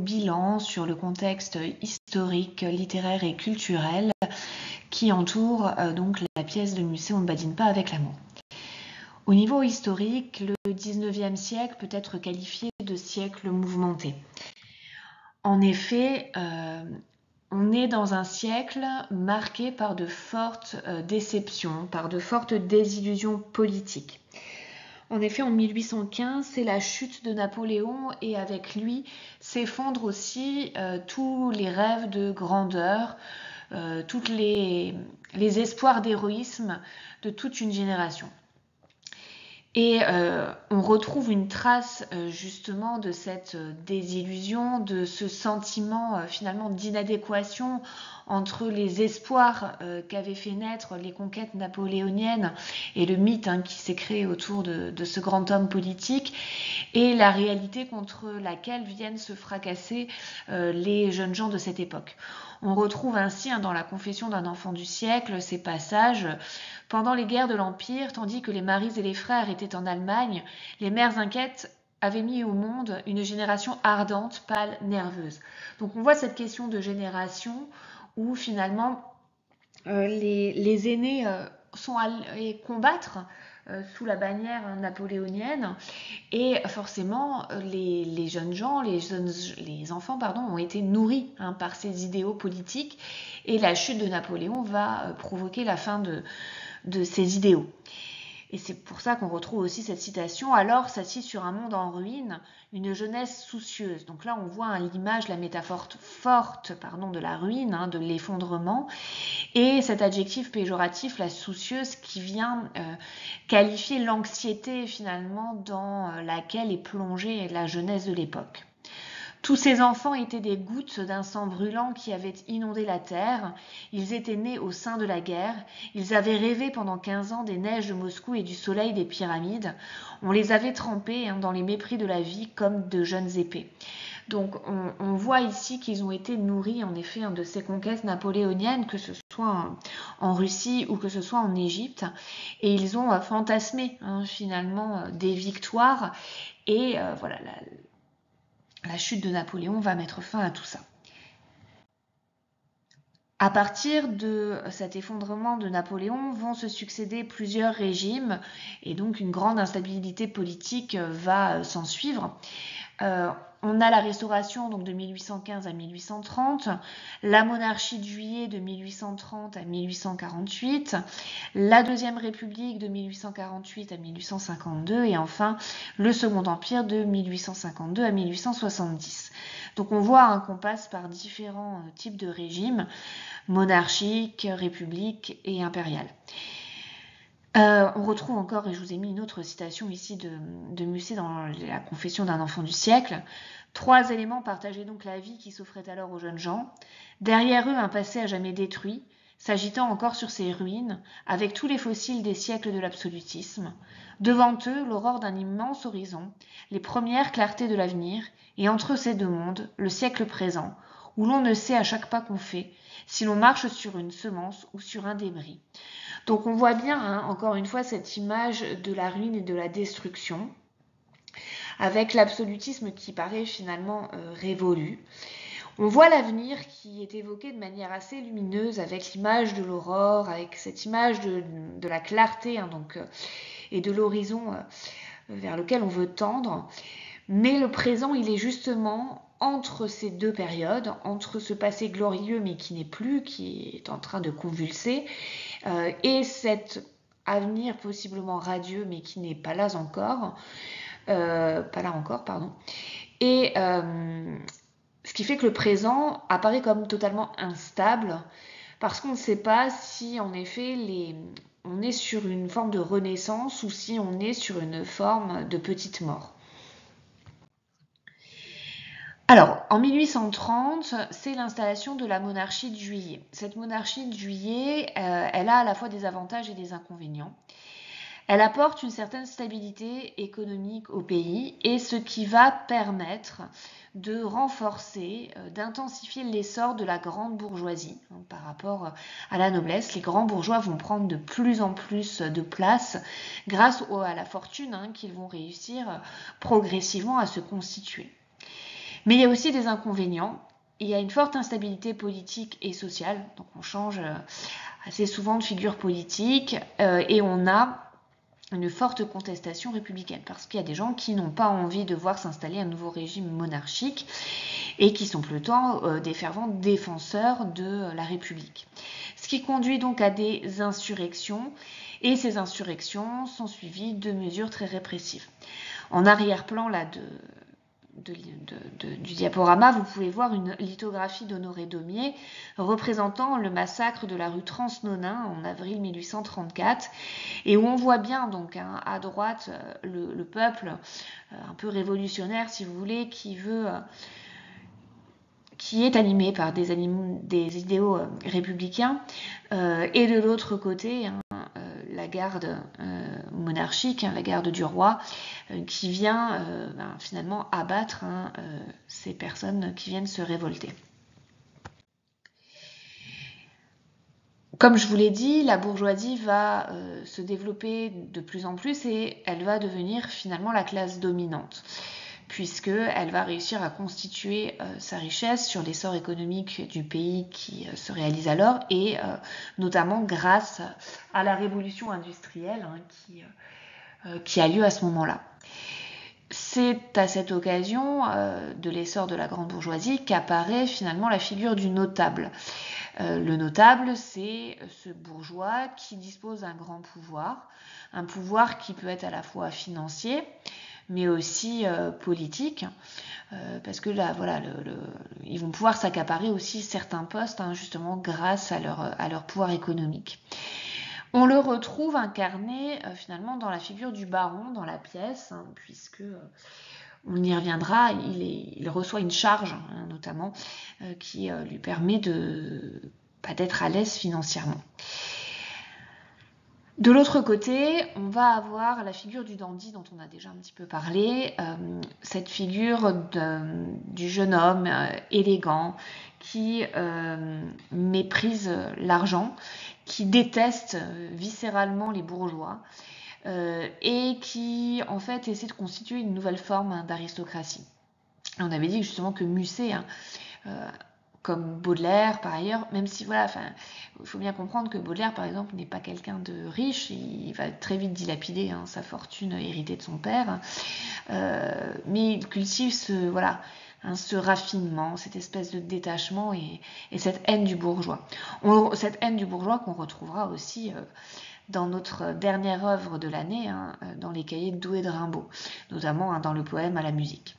bilan sur le contexte historique, littéraire et culturel qui entoure donc la pièce de Musset « On ne badine pas avec l'amour ». Au niveau historique, le XIXe siècle peut être qualifié de siècle mouvementé. En effet, on est dans un siècle marqué par de fortes déceptions, par de fortes désillusions politiques. En effet, en 1815, c'est la chute de Napoléon et avec lui s'effondrent aussi tous les rêves de grandeur, tous les espoirs d'héroïsme de toute une génération. Et on retrouve une trace justement de cette désillusion, de ce sentiment finalement d'inadéquation entre les espoirs qu'avaient fait naître les conquêtes napoléoniennes et le mythe qui s'est créé autour de ce grand homme politique et la réalité contre laquelle viennent se fracasser les jeunes gens de cette époque. On retrouve ainsi dans la Confession d'un enfant du siècle ces passages. Pendant les guerres de l'Empire, tandis que les maris et les frères étaient en Allemagne, les mères inquiètes avaient mis au monde une génération ardente, pâle, nerveuse. Donc on voit cette question de génération où finalement les aînés sont allés combattre sous la bannière napoléonienne et forcément les jeunes gens, les enfants ont été nourris par ces idéaux politiques et la chute de Napoléon va provoquer la fin de ces idéaux. Et c'est pour ça qu'on retrouve aussi cette citation « Alors s'assit sur un monde en ruine, une jeunesse soucieuse ». Donc là, on voit l'image, la métaphore forte de la ruine, de l'effondrement, et cet adjectif péjoratif, la soucieuse, qui vient qualifier l'anxiété finalement dans laquelle est plongée la jeunesse de l'époque. Tous ces enfants étaient des gouttes d'un sang brûlant qui avait inondé la terre. Ils étaient nés au sein de la guerre. Ils avaient rêvé pendant 15 ans des neiges de Moscou et du soleil des pyramides. On les avait trempés dans les mépris de la vie comme de jeunes épées. Donc on voit ici qu'ils ont été nourris en effet de ces conquêtes napoléoniennes, que ce soit en Russie ou que ce soit en Égypte. Et ils ont fantasmé finalement des victoires. Et voilà, la chute de Napoléon va mettre fin à tout ça. À partir de cet effondrement de Napoléon vont se succéder plusieurs régimes et donc une grande instabilité politique va s'en suivre. On a la Restauration donc de 1815 à 1830, la monarchie de Juillet de 1830 à 1848, la Deuxième République de 1848 à 1852 et enfin le Second Empire de 1852 à 1870. Donc on voit qu'on passe par différents types de régimes, monarchiques, républiques et impériales. On retrouve encore, et je vous ai mis une autre citation ici de Musset dans la Confession d'un enfant du siècle, 3 éléments partageaient donc la vie qui s'offrait alors aux jeunes gens. Derrière eux, un passé à jamais détruit, s'agitant encore sur ses ruines, avec tous les fossiles des siècles de l'absolutisme. Devant eux, l'aurore d'un immense horizon, les premières clartés de l'avenir, et entre ces deux mondes, le siècle présent, où l'on ne sait à chaque pas qu'on fait, si l'on marche sur une semence ou sur un débris. Donc on voit bien, encore une fois, cette image de la ruine et de la destruction, avec l'absolutisme qui paraît finalement révolu. On voit l'avenir qui est évoqué de manière assez lumineuse avec l'image de l'aurore, avec cette image de la clarté et de l'horizon vers lequel on veut tendre. Mais le présent, il est justement entre ces deux périodes, entre ce passé glorieux mais qui n'est plus, qui est en train de convulser, et cet avenir possiblement radieux mais qui n'est pas là encore, Et ce qui fait que le présent apparaît comme totalement instable parce qu'on ne sait pas si en effet on est sur une forme de renaissance ou si on est sur une forme de petite mort. Alors, en 1830, c'est l'installation de la monarchie de Juillet. Cette monarchie de Juillet, elle a à la fois des avantages et des inconvénients. Elle apporte une certaine stabilité économique au pays et ce qui va permettre de renforcer, d'intensifier l'essor de la grande bourgeoisie par rapport à la noblesse. Les grands bourgeois vont prendre de plus en plus de place grâce à la fortune qu'ils vont réussir progressivement à se constituer. Mais il y a aussi des inconvénients. Il y a une forte instabilité politique et sociale, donc on change assez souvent de figure politique, et on a une forte contestation républicaine, parce qu'il y a des gens qui n'ont pas envie de voir s'installer un nouveau régime monarchique et qui sont plutôt des fervents défenseurs de la République. Ce qui conduit donc à des insurrections, et ces insurrections sont suivies de mesures très répressives. En arrière-plan là du diaporama, vous pouvez voir une lithographie d'Honoré Daumier représentant le massacre de la rue Transnonain en avril 1834, et où on voit bien donc à droite le peuple un peu révolutionnaire, si vous voulez, qui est animé par des idéaux républicains, et de l'autre côté la garde monarchique, la garde du roi, qui vient finalement abattre ces personnes qui viennent se révolter. Comme je vous l'ai dit, la bourgeoisie va se développer de plus en plus et elle va devenir finalement la classe dominante, puisqu'elle va réussir à constituer sa richesse sur l'essor économique du pays qui se réalise alors, et notamment grâce à la révolution industrielle qui a lieu à ce moment-là. C'est à cette occasion de l'essor de la grande bourgeoisie qu'apparaît finalement la figure du notable. Le notable, c'est ce bourgeois qui dispose d'un grand pouvoir, un pouvoir qui peut être à la fois financier, mais aussi politique, parce que là, voilà, ils vont pouvoir s'accaparer aussi certains postes, justement grâce à leur pouvoir économique. On le retrouve incarné finalement dans la figure du baron dans la pièce, puisque on y reviendra, il reçoit une charge notamment qui lui permet d'être à l'aise financièrement. De l'autre côté, on va avoir la figure du dandy dont on a déjà un petit peu parlé, cette figure du jeune homme élégant qui méprise l'argent, qui déteste viscéralement les bourgeois et qui en fait essaie de constituer une nouvelle forme d'aristocratie. On avait dit justement que Musset, comme Baudelaire par ailleurs, même si voilà, il faut bien comprendre que Baudelaire par exemple n'est pas quelqu'un de riche, il va très vite dilapider sa fortune héritée de son père, mais il cultive ce raffinement, cette espèce de détachement et cette haine du bourgeois. Cette haine du bourgeois qu'on retrouvera aussi dans notre dernière œuvre de l'année, dans les cahiers de Douai de Rimbaud, notamment dans le poème à la musique.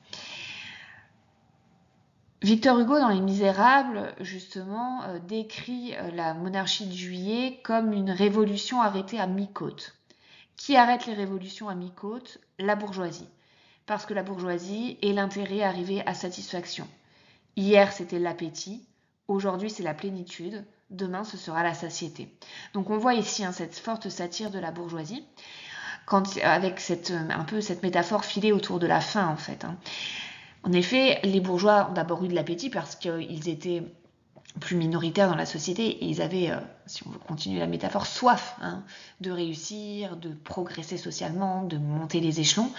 Victor Hugo, dans Les Misérables, justement, décrit la monarchie de Juillet comme une révolution arrêtée à mi-côte. Qui arrête les révolutions à mi-côte? La bourgeoisie. Parce que la bourgeoisie est l'intérêt arrivé à satisfaction. Hier, c'était l'appétit. Aujourd'hui, c'est la plénitude. Demain, ce sera la satiété. Donc on voit ici cette forte satire de la bourgeoisie, avec un peu cette métaphore filée autour de la faim, en fait. En effet, les bourgeois ont d'abord eu de l'appétit parce qu'ils étaient plus minoritaires dans la société et ils avaient, si on veut continuer la métaphore, soif de réussir, de progresser socialement, de monter les échelons.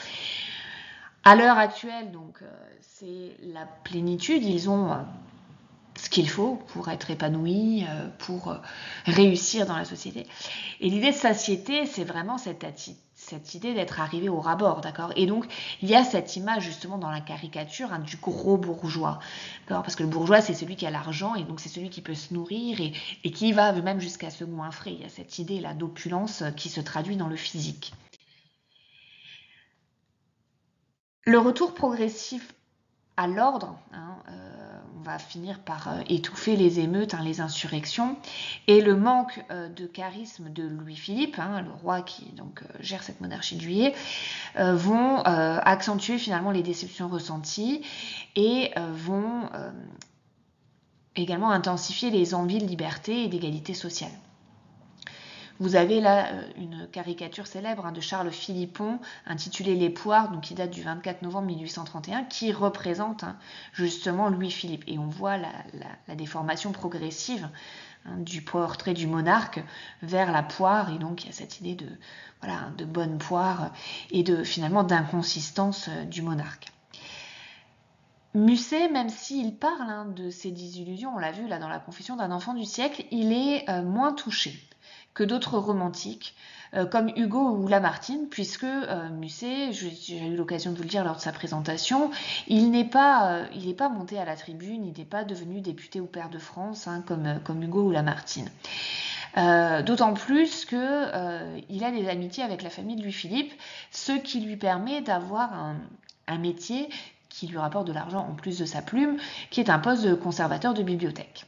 À l'heure actuelle, donc, c'est la plénitude. Ils ont ce qu'il faut pour être épanouis, pour réussir dans la société. Et l'idée de satiété, c'est vraiment cette idée d'être arrivé au ras-bord, d'accord? Et donc, il y a cette image justement dans la caricature du gros bourgeois, d'accord? Parce que le bourgeois, c'est celui qui a l'argent et donc c'est celui qui peut se nourrir et qui va même jusqu'à se goinfrer. Il y a cette idée-là d'opulence qui se traduit dans le physique. Le retour progressif à l'ordre, on va finir par étouffer les émeutes, les insurrections, et le manque de charisme de Louis-Philippe, le roi qui donc gère cette monarchie de Juillet, vont accentuer finalement les déceptions ressenties et vont également intensifier les envies de liberté et d'égalité sociale. Vous avez là une caricature célèbre de Charles Philippon intitulée Les Poires, donc qui date du 24 novembre 1831, qui représente justement Louis-Philippe. Et on voit la déformation progressive du portrait du monarque vers la poire. Et donc il y a cette idée de bonne poire et finalement d'inconsistance du monarque. Musset, même s'il parle de ses désillusions, on l'a vu là dans la Confession d'un enfant du siècle, il est moins touché que d'autres romantiques, comme Hugo ou Lamartine, puisque Musset, j'ai eu l'occasion de vous le dire lors de sa présentation, il n'est pas monté à la tribune, il n'est pas devenu député ou pair de France, comme Hugo ou Lamartine. D'autant plus qu'il a des amitiés avec la famille de Louis-Philippe, ce qui lui permet d'avoir un métier qui lui rapporte de l'argent en plus de sa plume, qui est un poste de conservateur de bibliothèque.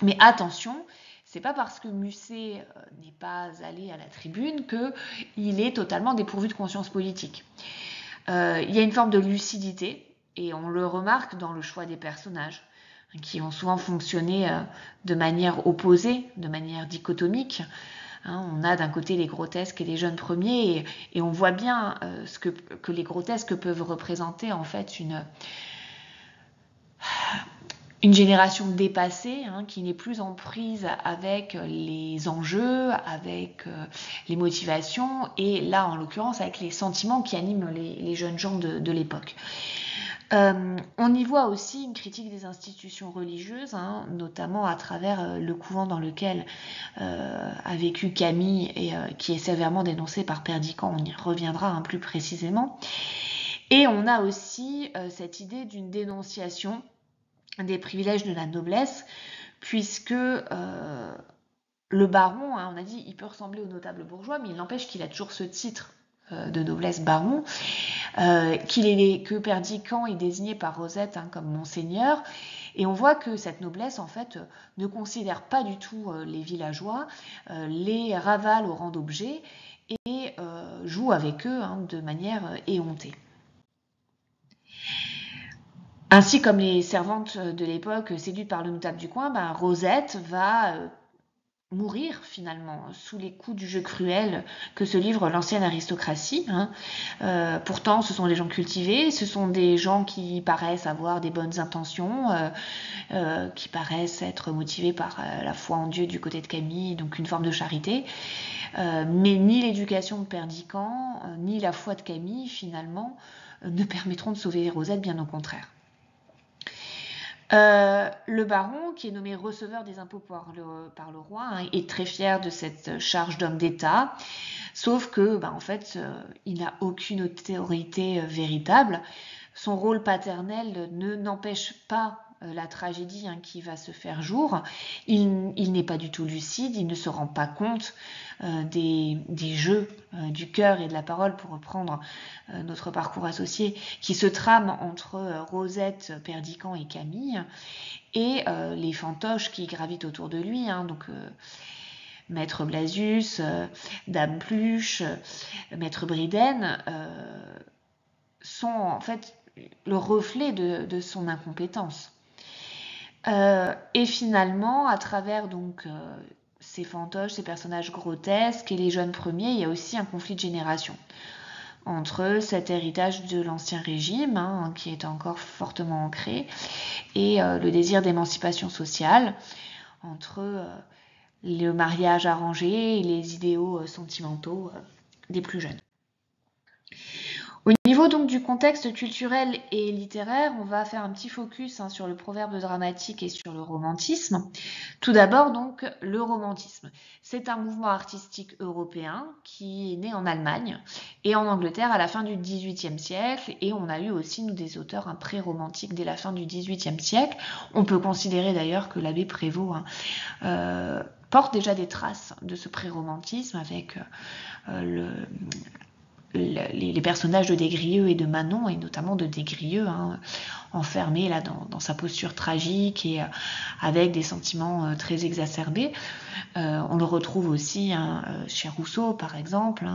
Mais attention, c'est pas parce que Musset n'est pas allé à la tribune qu'il est totalement dépourvu de conscience politique. Il y a une forme de lucidité, et on le remarque dans le choix des personnages, qui ont souvent fonctionné de manière opposée, de manière dichotomique. On a d'un côté les grotesques et les jeunes premiers, et on voit bien que les grotesques peuvent représenter en fait une génération dépassée, qui n'est plus en prise avec les enjeux, avec les motivations, et là en l'occurrence avec les sentiments qui animent les jeunes gens de l'époque. On y voit aussi une critique des institutions religieuses, notamment à travers le couvent dans lequel a vécu Camille et qui est sévèrement dénoncé par Perdiccas, on y reviendra plus précisément. Et on a aussi cette idée d'une dénonciation des privilèges de la noblesse, puisque le baron, on a dit, il peut ressembler au notable bourgeois, mais il n'empêche qu'il a toujours ce titre de noblesse baron, que Perdiccas est désigné par Rosette comme monseigneur, et on voit que cette noblesse en fait ne considère pas du tout les villageois, les ravale au rang d'objets et joue avec eux de manière éhontée. Ainsi comme les servantes de l'époque séduites par le notable du coin, Rosette va mourir finalement sous les coups du jeu cruel que se livre l'ancienne aristocratie. Pourtant, ce sont des gens cultivés, ce sont des gens qui paraissent avoir des bonnes intentions, qui paraissent être motivés par la foi en Dieu du côté de Camille, donc une forme de charité. Mais ni l'éducation de Perdiccas, ni la foi de Camille, finalement, ne permettront de sauver Rosette, bien au contraire. Le baron, qui est nommé receveur des impôts par le roi, est très fier de cette charge d'homme d'État, sauf que, en fait, il n'a aucune autorité véritable. Son rôle paternel n'empêche pas la tragédie qui va se faire jour. Il n'est pas du tout lucide, il ne se rend pas compte des jeux du cœur et de la parole, pour reprendre notre parcours associé, qui se trame entre Rosette, Perdiccas et Camille, et les fantoches qui gravitent autour de lui, donc Maître Blasius, Dame Pluche, Maître Briden, sont en fait le reflet de son incompétence. Et finalement, à travers ces fantoches, ces personnages grotesques et les jeunes premiers, il y a aussi un conflit de génération entre cet héritage de l'ancien régime, qui est encore fortement ancré, et le désir d'émancipation sociale, entre le mariage arrangé et les idéaux sentimentaux des plus jeunes. Au niveau donc du contexte culturel et littéraire, on va faire un petit focus sur le proverbe dramatique et sur le romantisme. Tout d'abord donc le romantisme. C'est un mouvement artistique européen qui est né en Allemagne et en Angleterre à la fin du XVIIIe siècle, et on a eu aussi nous des auteurs pré-romantiques dès la fin du XVIIIe siècle. On peut considérer d'ailleurs que l'abbé Prévost porte déjà des traces de ce pré-romantisme avec les personnages de Des Grieux et de Manon, et notamment de Des Grieux, enfermé là dans sa posture tragique et avec des sentiments très exacerbés. On le retrouve aussi chez Rousseau, par exemple.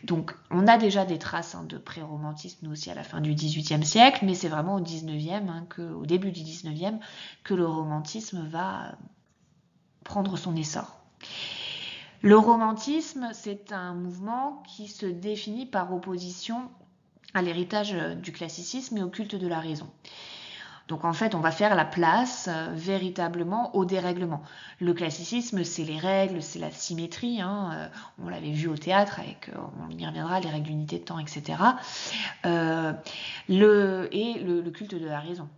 Donc, on a déjà des traces de pré-romantisme, nous aussi, à la fin du XVIIIe siècle, mais c'est vraiment au au début du XIXe, que le romantisme va prendre son essor. Le romantisme, c'est un mouvement qui se définit par opposition à l'héritage du classicisme et au culte de la raison. Donc en fait, on va faire la place véritablement au dérèglement. Le classicisme, c'est les règles, c'est la symétrie. On l'avait vu au théâtre avec, on y reviendra, les règles d'unité de temps, etc. Le culte de la raison.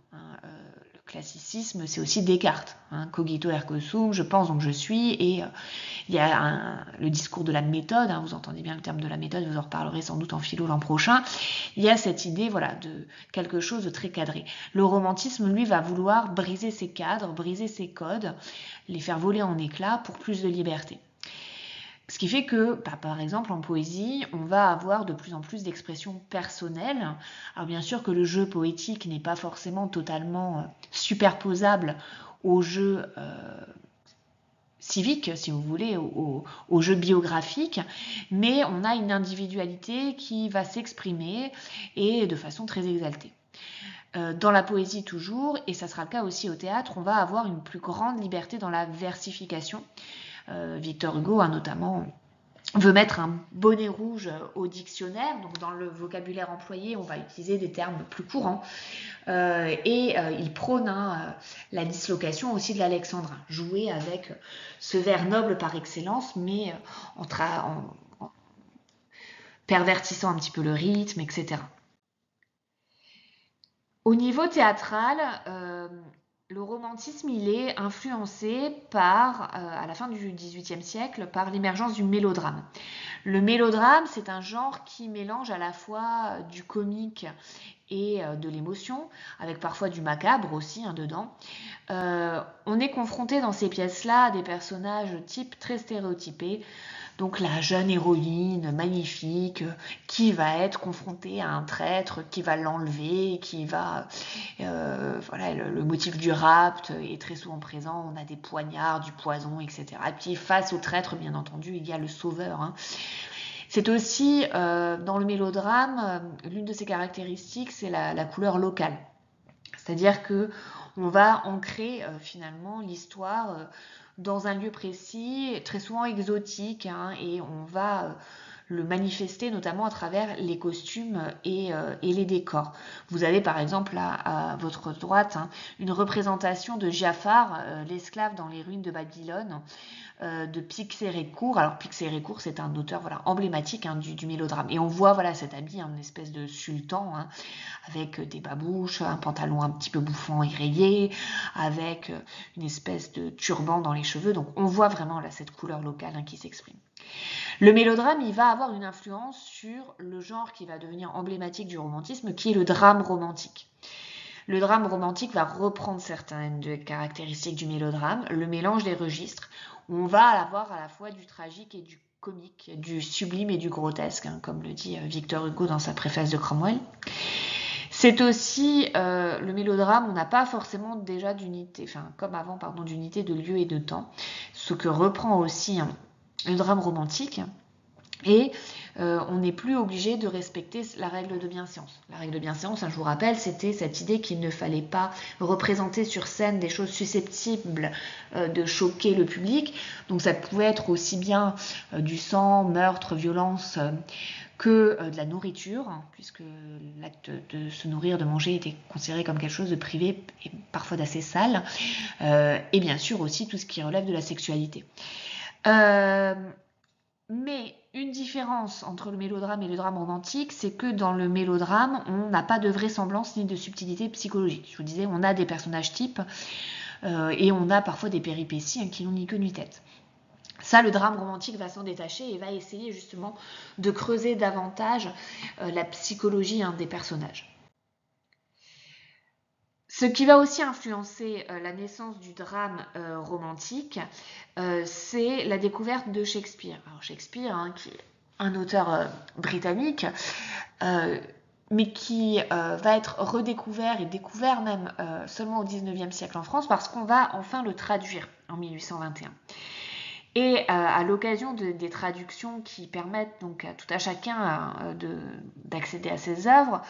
Le classicisme, c'est aussi Descartes. Cogito ergo sum, je pense donc je suis. Et il y a le discours de la méthode. Vous entendez bien le terme de la méthode, vous en reparlerez sans doute en philo l'an prochain. Il y a cette idée, voilà, de quelque chose de très cadré. Le romantisme, lui, va vouloir briser ces cadres, briser ces codes, les faire voler en éclats pour plus de liberté. Ce qui fait que, par exemple, en poésie, on va avoir de plus en plus d'expressions personnelles. Alors bien sûr que le jeu poétique n'est pas forcément totalement superposable au jeu civique, si vous voulez, au jeu biographique, mais on a une individualité qui va s'exprimer et de façon très exaltée. Dans la poésie toujours, et ça sera le cas aussi au théâtre, on va avoir une plus grande liberté dans la versification. Victor Hugo, notamment, veut mettre un bonnet rouge au dictionnaire, donc dans le vocabulaire employé, on va utiliser des termes plus courants, il prône la dislocation aussi de l'alexandrin, jouer avec ce vers noble par excellence, mais en pervertissant un petit peu le rythme, etc. Au niveau théâtral, le romantisme, il est influencé à la fin du XVIIIe siècle, par l'émergence du mélodrame. Le mélodrame, c'est un genre qui mélange à la fois du comique et de l'émotion, avec parfois du macabre aussi dedans. On est confronté dans ces pièces-là à des personnages types très stéréotypés, donc la jeune héroïne magnifique qui va être confrontée à un traître, qui va l'enlever, qui va... le motif du rapt est très souvent présent, on a des poignards, du poison, etc. Et puis face au traître, bien entendu, il y a le sauveur. C'est aussi, dans le mélodrame, l'une de ses caractéristiques, c'est la couleur locale. C'est-à-dire que on va ancrer finalement l'histoire dans un lieu précis, très souvent exotique, et on va le manifester notamment à travers les costumes et les décors. Vous avez par exemple à votre droite une représentation de Giafar, l'esclave dans les ruines de Babylone, de Pixérécourt. Alors Pixérécourt, c'est un auteur emblématique du mélodrame. Et on voit cet habit, une espèce de sultan, avec des babouches, un pantalon un petit peu bouffant et rayé, avec une espèce de turban dans les cheveux. Donc on voit vraiment cette couleur locale qui s'exprime. Le mélodrame, il va avoir une influence sur le genre qui va devenir emblématique du romantisme, qui est le drame romantique. Le drame romantique va reprendre certaines des caractéristiques du mélodrame, le mélange des registres, où on va avoir à la fois du tragique et du comique, du sublime et du grotesque, comme le dit Victor Hugo dans sa préface de Cromwell. C'est aussi le mélodrame, on n'a pas forcément déjà d'unité, comme avant, d'unité de lieu et de temps, ce que reprend aussi le drame romantique. Et on n'est plus obligé de respecter la règle de bienséance. La règle de bienséance, je vous rappelle, c'était cette idée qu'il ne fallait pas représenter sur scène des choses susceptibles de choquer le public. Donc ça pouvait être aussi bien du sang, meurtre, violence, que de la nourriture, puisque l'acte de se nourrir, de manger était considéré comme quelque chose de privé et parfois d'assez sale. Et bien sûr aussi tout ce qui relève de la sexualité. Mais une différence entre le mélodrame et le drame romantique, c'est que dans le mélodrame, on n'a pas de vraisemblance ni de subtilité psychologique. Je vous disais, on a des personnages types et on a parfois des péripéties qui n'ont ni queue ni tête. Ça, le drame romantique va s'en détacher et va essayer justement de creuser davantage la psychologie des personnages. Ce qui va aussi influencer la naissance du drame romantique, c'est la découverte de Shakespeare. Alors Shakespeare, qui est un auteur britannique, mais qui va être redécouvert et découvert même seulement au XIXe siècle en France, parce qu'on va enfin le traduire en 1821. Et à l'occasion des traductions qui permettent donc à tout à chacun d'accéder à ses œuvres,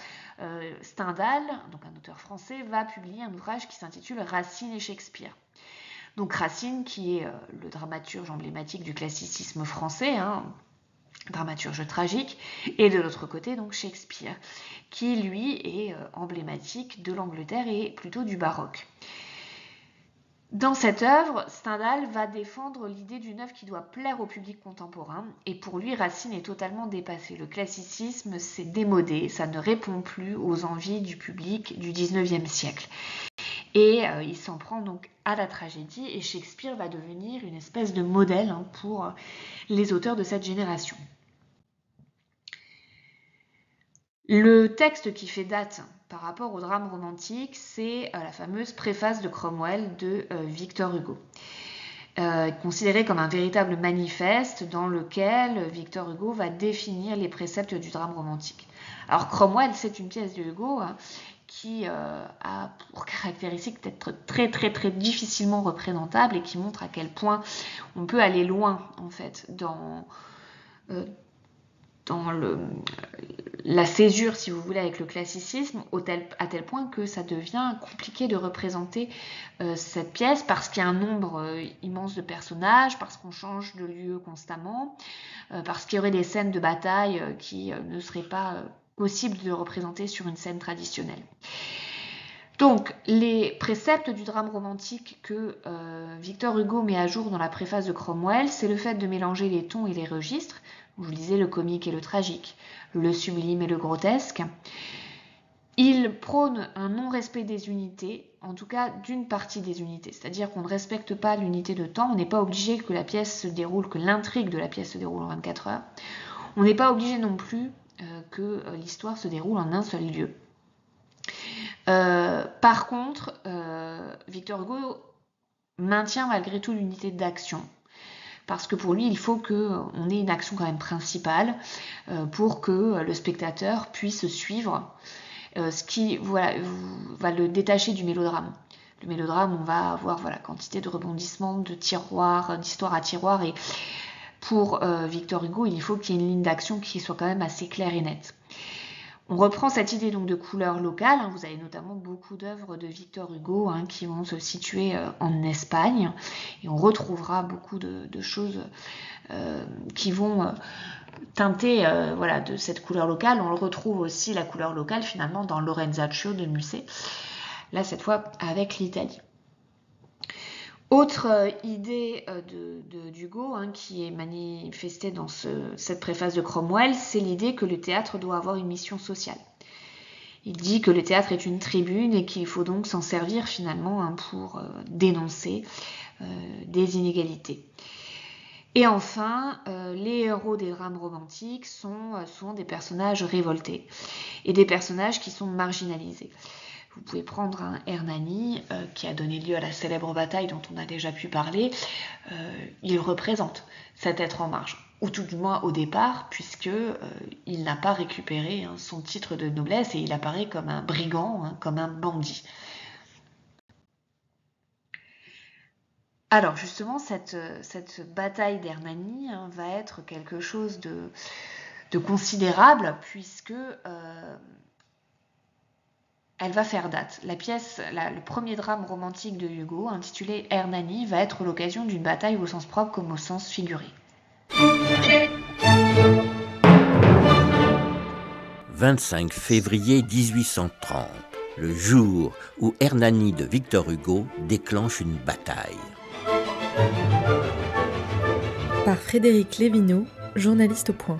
Stendhal, donc un auteur français, va publier un ouvrage qui s'intitule Racine et Shakespeare. Donc Racine, qui est le dramaturge emblématique du classicisme français, dramaturge tragique, et de l'autre côté donc Shakespeare, qui lui est emblématique de l'Angleterre et plutôt du baroque. Dans cette œuvre, Stendhal va défendre l'idée d'une œuvre qui doit plaire au public contemporain, et pour lui, Racine est totalement dépassé. Le classicisme, c'est démodé, ça ne répond plus aux envies du public du 19e siècle. Et il s'en prend donc à la tragédie, et Shakespeare va devenir une espèce de modèle pour les auteurs de cette génération. Le texte qui fait date par rapport au drame romantique, c'est la fameuse préface de Cromwell de Victor Hugo, considérée comme un véritable manifeste dans lequel Victor Hugo va définir les préceptes du drame romantique. Alors Cromwell, c'est une pièce de Hugo qui a pour caractéristique d'être très très très difficilement représentable et qui montre à quel point on peut aller loin en fait dans la césure, si vous voulez, avec le classicisme, à tel point que ça devient compliqué de représenter cette pièce parce qu'il y a un nombre immense de personnages, parce qu'on change de lieu constamment, parce qu'il y aurait des scènes de bataille qui ne seraient pas possibles de représenter sur une scène traditionnelle. Donc, les préceptes du drame romantique que Victor Hugo met à jour dans la préface de Cromwell, c'est le fait de mélanger les tons et les registres. Je vous disais le comique et le tragique, le sublime et le grotesque. Il prône un non-respect des unités, en tout cas d'une partie des unités, c'est-à-dire qu'on ne respecte pas l'unité de temps, on n'est pas obligé que la pièce se déroule, que l'intrigue de la pièce se déroule en 24 heures. On n'est pas obligé non plus que l'histoire se déroule en un seul lieu. Par contre, Victor Hugo maintient malgré tout l'unité d'action. Parce que pour lui, il faut qu'on ait une action quand même principale pour que le spectateur puisse suivre, ce qui va le détacher du mélodrame. Le mélodrame, on va avoir quantité de rebondissements, de tiroirs, d'histoire à tiroir, et pour Victor Hugo, il faut qu'il y ait une ligne d'action qui soit quand même assez claire et nette. On reprend cette idée donc de couleur locale. Vous avez notamment beaucoup d'œuvres de Victor Hugo qui vont se situer en Espagne, et on retrouvera beaucoup de choses qui vont teinter de cette couleur locale. On retrouve aussi la couleur locale finalement dans Lorenzaccio de Musset, là cette fois avec l'Italie. Autre idée d'Hugo qui est manifestée dans cette préface de Cromwell, c'est l'idée que le théâtre doit avoir une mission sociale. Il dit que le théâtre est une tribune et qu'il faut donc s'en servir finalement pour dénoncer des inégalités. Et enfin, les héros des drames romantiques sont souvent des personnages révoltés et des personnages qui sont marginalisés. Vous pouvez prendre un Hernani qui a donné lieu à la célèbre bataille dont on a déjà pu parler. Il représente cet être en marge, ou tout du moins au départ, puisque il n'a pas récupéré son titre de noblesse et il apparaît comme un brigand, comme un bandit. Alors justement, cette bataille d'Hernani va être quelque chose de considérable, puisque elle va faire date. La pièce, le premier drame romantique de Hugo, intitulé Hernani, va être l'occasion d'une bataille au sens propre comme au sens figuré. 25 février 1830, le jour où Hernani de Victor Hugo déclenche une bataille. Par Frédéric Lévineau, journaliste au Point.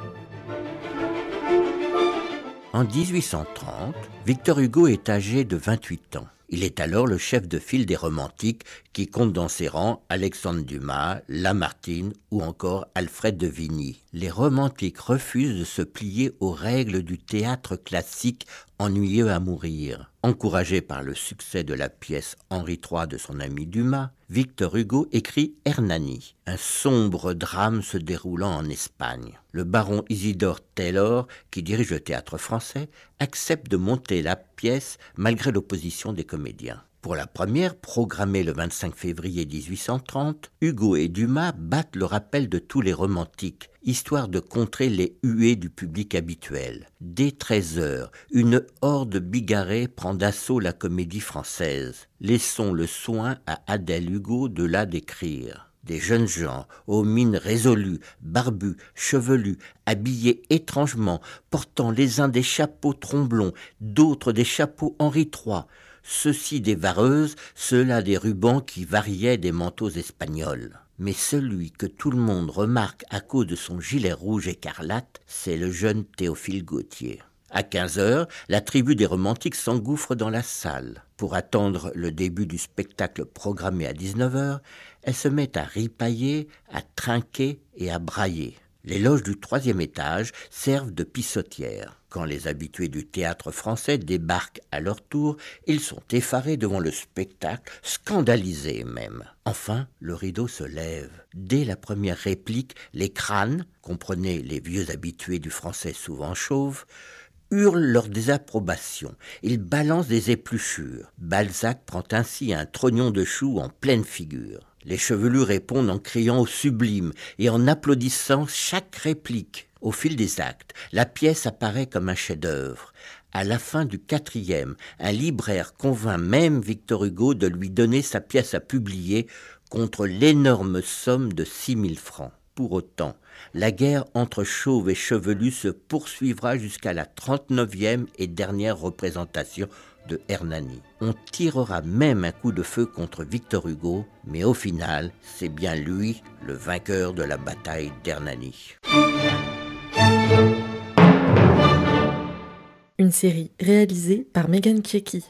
En 1830, Victor Hugo est âgé de 28 ans. Il est alors le chef de file des romantiques qui comptent dans ses rangs Alexandre Dumas, Lamartine ou encore Alfred de Vigny. Les romantiques refusent de se plier aux règles du théâtre classique ennuyeux à mourir. Encouragé par le succès de la pièce Henri III de son ami Dumas, Victor Hugo écrit Hernani, un sombre drame se déroulant en Espagne. Le baron Isidore Taylor, qui dirige le théâtre français, accepte de monter la pièce malgré l'opposition des comédiens. Pour la première, programmée le 25 février 1830, Hugo et Dumas battent le rappel de tous les romantiques, histoire de contrer les huées du public habituel. Dès 13 heures, une horde bigarrée prend d'assaut la comédie française. Laissons le soin à Adèle Hugo de la décrire. Des jeunes gens, aux mines résolues, barbus, chevelus, habillés étrangement, portant les uns des chapeaux tromblons, d'autres des chapeaux Henri III, ceux-ci des vareuses, ceux-là des rubans qui variaient des manteaux espagnols. Mais celui que tout le monde remarque à cause de son gilet rouge écarlate, c'est le jeune Théophile Gautier. À 15h, la tribu des romantiques s'engouffre dans la salle. Pour attendre le début du spectacle programmé à 19h, elle se met à ripailler, à trinquer et à brailler. Les loges du 3e étage servent de pissotières. Quand les habitués du théâtre français débarquent à leur tour, ils sont effarés devant le spectacle, scandalisés même. Enfin, le rideau se lève. Dès la première réplique, les crânes, comprenez les vieux habitués du français souvent chauves, hurlent leur désapprobation. Ils balancent des épluchures. Balzac prend ainsi un trognon de chou en pleine figure. Les chevelus répondent en criant au sublime et en applaudissant chaque réplique. Au fil des actes, la pièce apparaît comme un chef-d'œuvre. À la fin du 4e, un libraire convainc même Victor Hugo de lui donner sa pièce à publier contre l'énorme somme de 6 000 francs. Pour autant, la guerre entre chauves et chevelus se poursuivra jusqu'à la 39e et dernière représentation de Hernani. On tirera même un coup de feu contre Victor Hugo, mais au final, c'est bien lui le vainqueur de la bataille d'Hernani. Une série réalisée par Megan Kieki.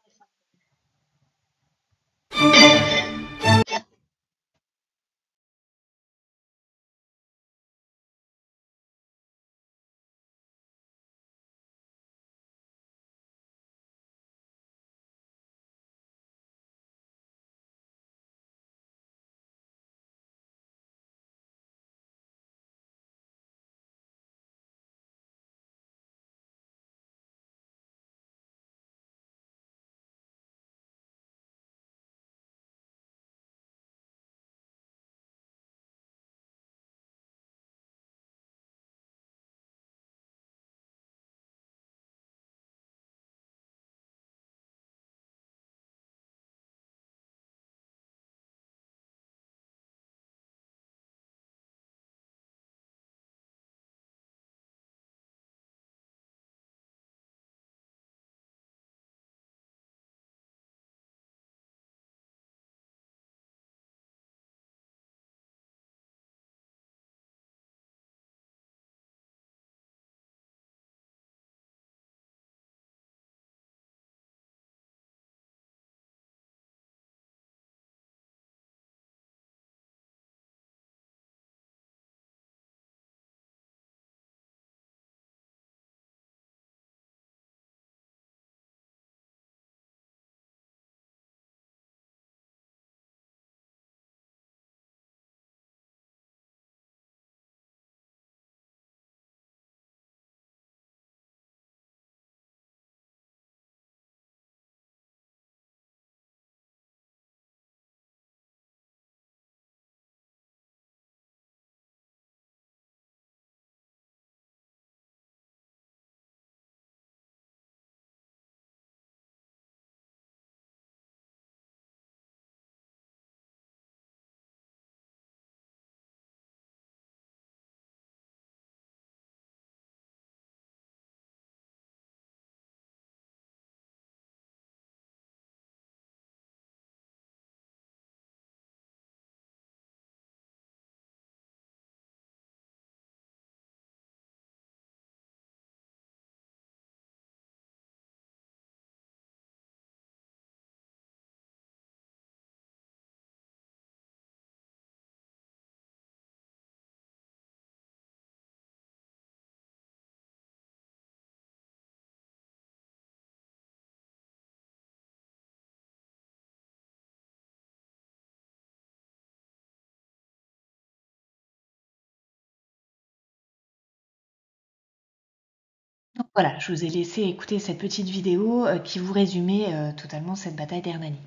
Donc voilà, je vous ai laissé écouter cette petite vidéo qui vous résumait totalement cette bataille d'Hernani.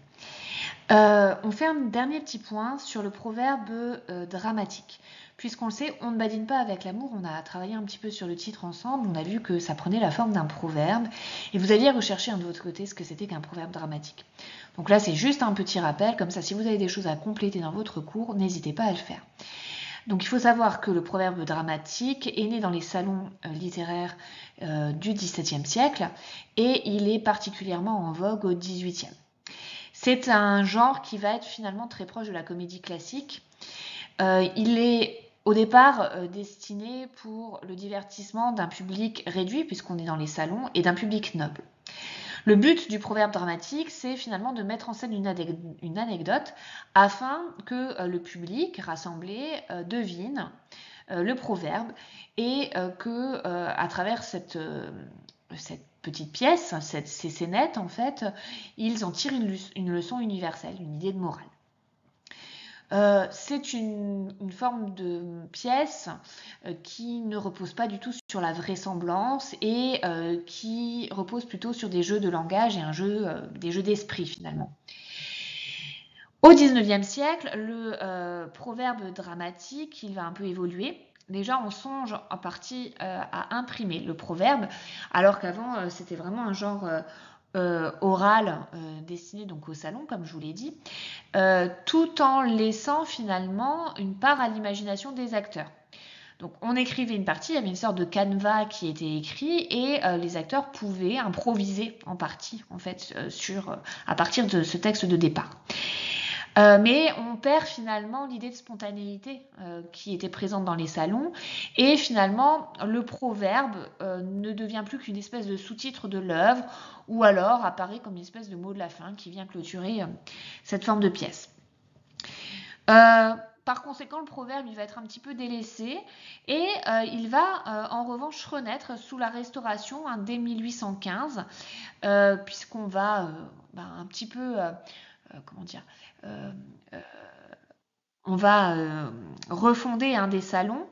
On fait un dernier petit point sur le proverbe dramatique. Puisqu'on le sait, on ne badine pas avec l'amour, on a travaillé un petit peu sur le titre ensemble, on a vu que ça prenait la forme d'un proverbe, et vous alliez rechercher de votre côté ce que c'était qu'un proverbe dramatique. Donc là, c'est juste un petit rappel, comme ça, si vous avez des choses à compléter dans votre cours, n'hésitez pas à le faire. Donc il faut savoir que le proverbe dramatique est né dans les salons littéraires du XVIIe siècle, et il est particulièrement en vogue au XVIIIe. C'est un genre qui va être finalement très proche de la comédie classique. Il est au départ destiné pour le divertissement d'un public réduit, puisqu'on est dans les salons, et d'un public noble. Le but du proverbe dramatique, c'est finalement de mettre en scène une anecdote afin que le public rassemblé devine le proverbe et que à travers cette petite pièce, ces scénettes en fait, ils en tirent une leçon universelle, une idée de morale. C'est une forme de pièce qui ne repose pas du tout sur la vraisemblance et qui repose plutôt sur des jeux de langage et des jeux d'esprit finalement. Au XIXe siècle, le proverbe dramatique, il va un peu évoluer. Déjà, on songe en partie à imprimer le proverbe, alors qu'avant, c'était vraiment un genre oral destiné donc au salon, comme je vous l'ai dit, tout en laissant finalement une part à l'imagination des acteurs. Donc on écrivait une partie, il y avait une sorte de canevas qui était écrit et les acteurs pouvaient improviser en partie en fait à partir de ce texte de départ. Mais on perd finalement l'idée de spontanéité qui était présente dans les salons et finalement le proverbe ne devient plus qu'une espèce de sous-titre de l'œuvre ou alors apparaît comme une espèce de mot de la fin qui vient clôturer cette forme de pièce. Par conséquent, le proverbe il va être un petit peu délaissé et il va en revanche renaître sous la Restauration dès 1815 puisqu'on va un petit peu on va refonder des salons,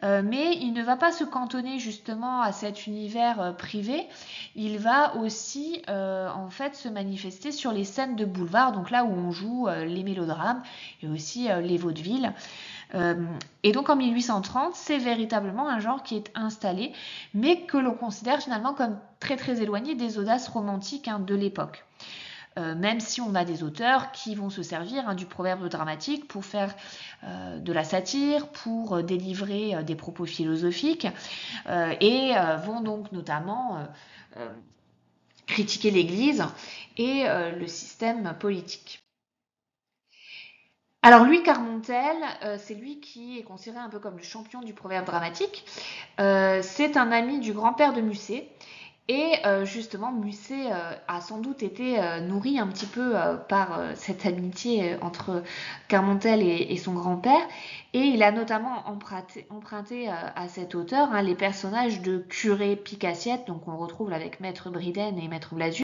mais il ne va pas se cantonner justement à cet univers privé, il va aussi en fait se manifester sur les scènes de boulevard, donc là où on joue les mélodrames et aussi les vaudevilles. Et donc en 1830, c'est véritablement un genre qui est installé, mais que l'on considère finalement comme très très éloigné des audaces romantiques de l'époque. Même si on a des auteurs qui vont se servir du proverbe dramatique pour faire de la satire, pour délivrer des propos philosophiques et vont donc notamment critiquer l'Église et le système politique. Alors Louis Carmontel, c'est lui qui est considéré un peu comme le champion du proverbe dramatique. C'est un ami du grand-père de Musset. Et justement, Musset a sans doute été nourri un petit peu par cette amitié entre Carmontel et son grand-père. Et il a notamment emprunté à cet auteur les personnages de curé Picassiette, donc on retrouve avec Maître Briden et Maître Blasius.